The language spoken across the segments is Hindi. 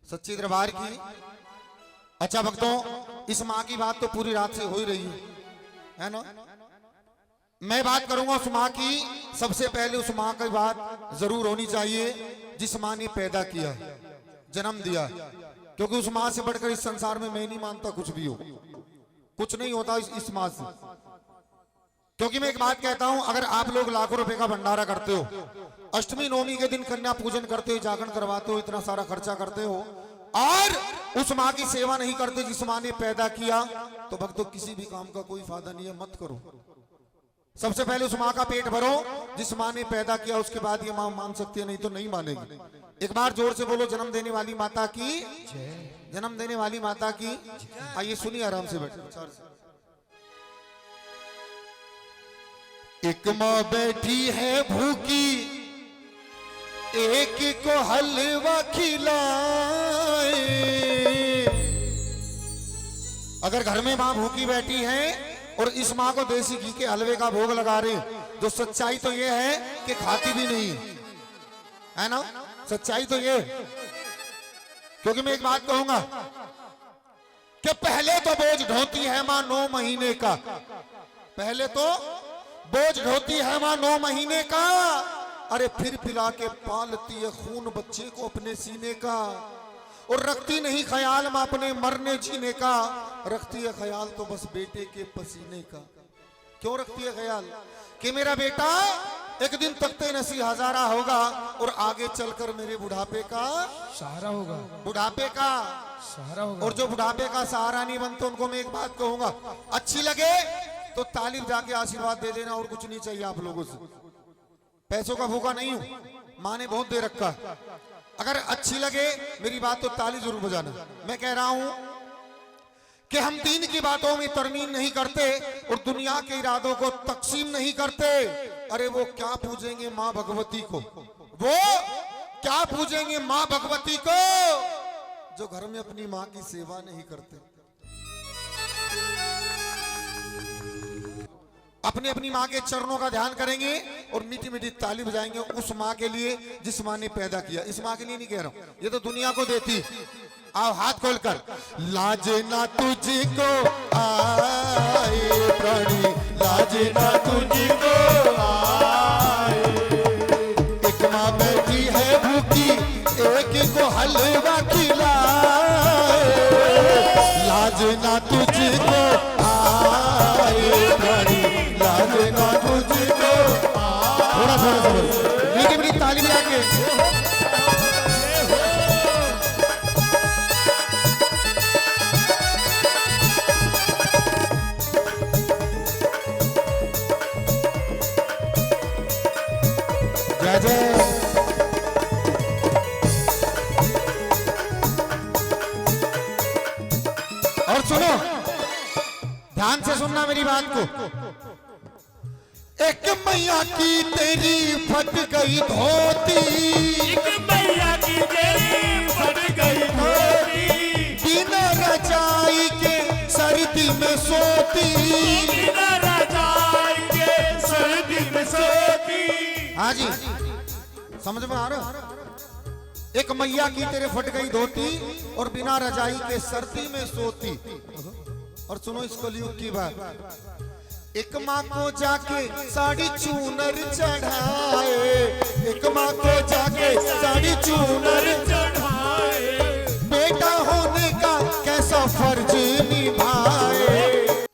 सच्ची दरबार की। अच्छा भक्तों, इस माँ की बात तो पूरी रात से हो ही रही है ना। मैं बात करूंगा उस माँ की। सबसे पहले उस माँ की बात जरूर होनी चाहिए जिस माँ ने पैदा किया, जन्म दिया। क्योंकि उस माँ से बढ़कर इस संसार में मैं नहीं मानता कुछ भी हो, कुछ नहीं होता इस माँ से। क्योंकि मैं एक बात कहता हूं, अगर आप लोग लाखों रुपए का भंडारा करते हो, अष्टमी नवमी के दिन कन्या पूजन करते हो, जागरण करवाते हो, इतना सारा खर्चा करते हो और उस माँ की सेवा नहीं करते जिस माँ ने पैदा किया, तो भक्तों किसी भी काम का कोई फायदा नहीं है, मत करो। सबसे पहले उस माँ का पेट भरो जिस माँ ने पैदा किया, उसके बाद ये माँ मान सकती है, नहीं तो नहीं मानेगी। एक बार जोर से बोलो, जन्म देने वाली माता की, जन्म देने वाली माता की। आइए सुनिए, आराम से बैठे। एक माँ बैठी है भूखी, एक को हलवा खिलाए। अगर घर में माँ भूखी बैठी है और इस माँ को देसी घी के हलवे का भोग लगा रहे, तो सच्चाई तो ये है कि खाती भी नहीं है ना। सच्चाई तो ये। क्योंकि मैं एक बात कहूंगा कि पहले तो बोझ ढोती है माँ 9 महीने का, पहले तो बोझ ढोती है माँ 9 महीने का। अरे फिर पिला के पालती है खून बच्चे को अपने सीने का, और रखती नहीं ख्याल माँ अपने मरने जीने का, रखती है ख्याल तो बस बेटे के पसीने का। क्यों रखती है ख्याल? कि मेरा बेटा एक दिन तख्ते नसी हजारा होगा और आगे चलकर मेरे बुढ़ापे का सहारा होगा, बुढ़ापे का सहारा होगा। और जो बुढ़ापे का सहारा नहीं बनते उनको मैं एक बात कहूंगा, अच्छी लगे तो ताली जाके आशीर्वाद दे देना, और कुछ नहीं चाहिए आप लोगों से। पैसों का भूखा नहीं हूं, माँ ने बहुत दे रखा। अगर अच्छी लगे मेरी बात तो ताली जरूर बजाना। मैं कह रहा हूं कि हम दीन की बातों में तरमीम नहीं करते और दुनिया के इरादों को तकसीम नहीं करते। अरे वो क्या पूजेंगे माँ भगवती को, वो क्या पूजेंगे माँ भगवती को जो घर में अपनी माँ की सेवा नहीं करते। अपने अपनी माँ के चरणों का ध्यान करेंगे और मीठी मीठी ताली बजाएंगे उस माँ के लिए जिस माँ ने पैदा किया। इस माँ के लिए नहीं कह रहा हूं, ये तो दुनिया को देती। आओ हाथ खोलकर। लाज ना तुझको आए प्राणी, लाज ना तुझको आए। एक माँ बैठी है भूखी, एक को हलवा खिलाए। लाज ना तुझको आए प्राणी, लाज ना तुझको। थोड़ा थोड़ा मीठी मीठी ताली बजा के। जय जय। और सुनो, ध्यान से सुनना मेरी बात को। एक मैया की तेरी फट गई धोती, एक मैया की तेरी फट गई धोती, बिना रजाई के सर्दी में सोती, बिना रजाई के सर्दी में सोती। हाँ जी, समझ में आ रहा? एक मैया की तेरे फट गई धोती और बिना रजाई के सर्दी में सोती। और सुनो इस कलयुग की बात। एक माँ को जाके साड़ी चूनर चढ़ाए, एक माँ को जाके साड़ी चूनर चढ़ाए, बेटा होने का कैसा फर्ज निभाए।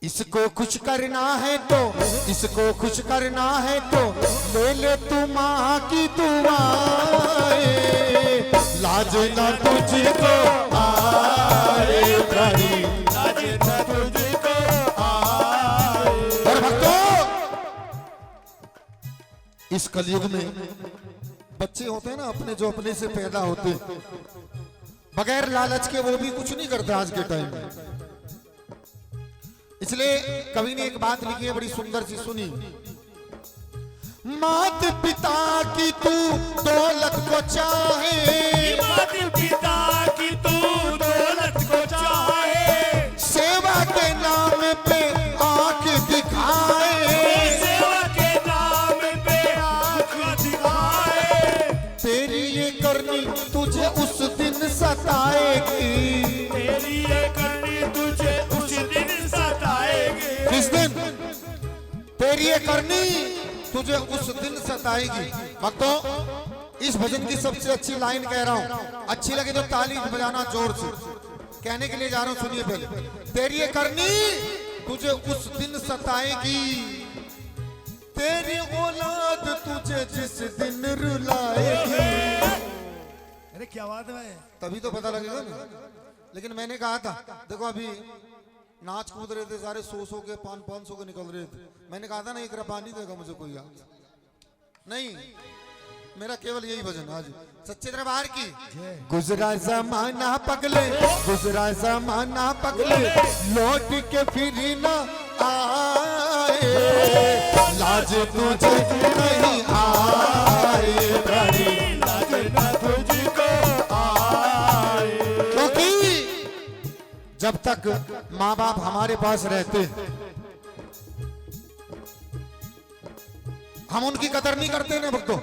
इसको खुश करना है तो, इसको खुश करना है तो ले ले तू माँ की दुआएं। लाज ना तुझको आए प्राणी, लाज ना तुझको आए। और भक्तों, इस कलयुग में बच्चे होते हैं ना अपने, जो अपने से पैदा होते बगैर लालच के, वो भी कुछ नहीं करते आज के टाइम में। इसलिए कवि ने एक बात लिखी है बड़ी सुंदर सी, सुनी। मात पिता की तू दौलत को चाहे, मात पिता की तू दौलत को चाहे, सेवा के नाम पे आंख दिखाए, सेवा के नाम पे आंख दिखाए। तेरी ये करनी तुझे उस दिन सताए, तेरी ये करनी तुझे उस दिन सताएगी। भक्तों, इस भजन की सबसे अच्छी लाइन कह रहा हूं, अच्छी लगे तो ताली बजाना जोर से। कहने के लिए जा रहा हूं, सुनिए पहले। तेरी ये करनी तुझे उस दिन सताएगी, तेरी औलाद तुझे जिस दिन रुलाएगी। अरे क्या बात है, तभी तो पता लगेगा ना। लेकिन मैंने कहा था, देखो अभी नाच कूद रहे थे सारे, 100 के 500 के निकल रहे थे। मैंने कहा था ना, एक रफा नहीं देगा मुझे कोई याद नहीं। मेरा केवल यही भजन आज सच्चे दरबार की। गुजरा जमाना पगले, गुजरा जमाना पगले, लौट के फिर ना आए, लाज तुझे नहीं आए, लाज ना तुझको आए। क्योंकि जब तक माँ बाप हमारे पास रहते हम उनकी कदर नहीं करते ना भक्तों।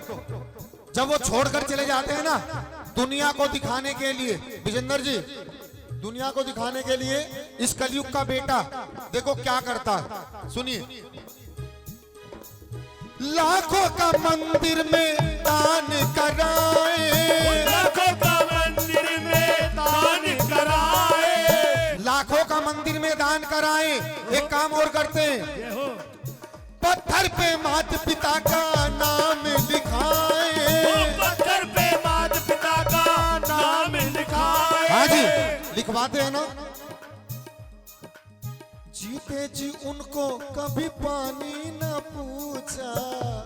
जब वो छोड़कर चले जाते हैं ना, दुनिया को दिखाने के लिए, विजेंद्र जी, दुनिया को दिखाने के लिए इस कलयुग का बेटा देखो क्या करता है, सुनिए। लाखों का मंदिर में दान कराए, लाखों का मंदिर में दान कराए, लाखों का मंदिर में दान कराए। एक काम और करते हैं, ये हो पत्थर पे माता पिता का नाम लिखाए, पत्थर पे माता पिता का नाम लिखाए। हाँ जी, लिखवाते हैं ना। जीते जी उनको कभी पानी न पूछा,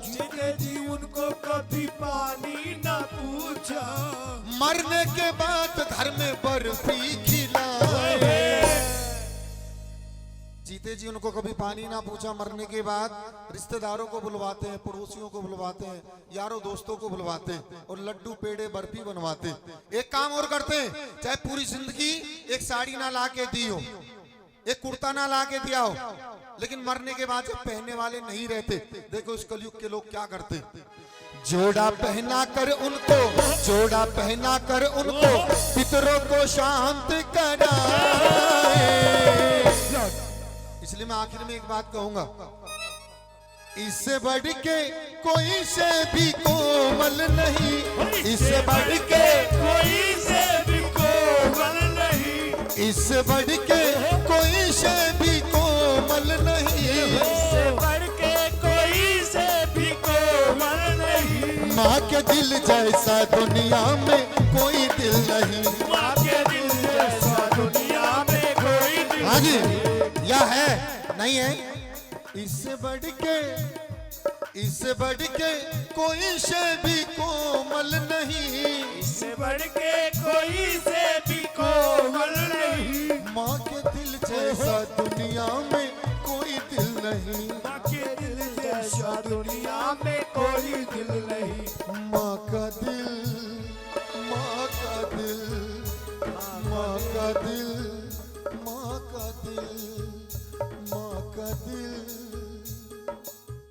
जीते जी उनको कभी पानी न पूछा, मरने के बाद घर में बर्फी खिलाए। जीते जी उनको कभी पानी ना पूछा, मरने के बाद रिश्तेदारों को बुलवाते हैं, पड़ोसियों को बुलवाते हैं, यारों दोस्तों को बुलवाते हैं और लड्डू पेड़े बर्फी बनवाते हैं। एक काम और करते हैं, चाहे पूरी जिंदगी एक साड़ी ना ला के दी हो, एक कुर्ता ना ला के दिया हो, लेकिन मरने के बाद जब पहनने वाले नहीं रहते, देखो इस कलयुग के लोग क्या करते हैं। जोड़ा पहना कर उनको, जोड़ा पहना कर उनको पितरों को शांत कराए। इसलिए मैं आखिर में एक बात कहूंगा, इससे बढ़ के कोई से भी कोमल नहीं, इससे बढ़ के कोई से भी कोमल नहीं, इससे बढ़ के कोई से भी कोमल नहीं, इससे बढ़ के कोई से भी कोमल नहीं। माँ के दिल जैसा दुनिया में कोई दिल नहीं, माँ के दिल जैसा दुनिया में कोई दिल हाँ जी, या है नहीं है। इससे बढ़ के कोई से भी कोमल नहीं, इससे बढ़ के कोई से भी कोमल नहीं। माँ के दिल जैसा दुनिया में कोई दिल नहीं, माँ के दिल जैसा दुनिया में कोई दिल नहीं। माँ का दिल, माँ का दिल, माँ का दिल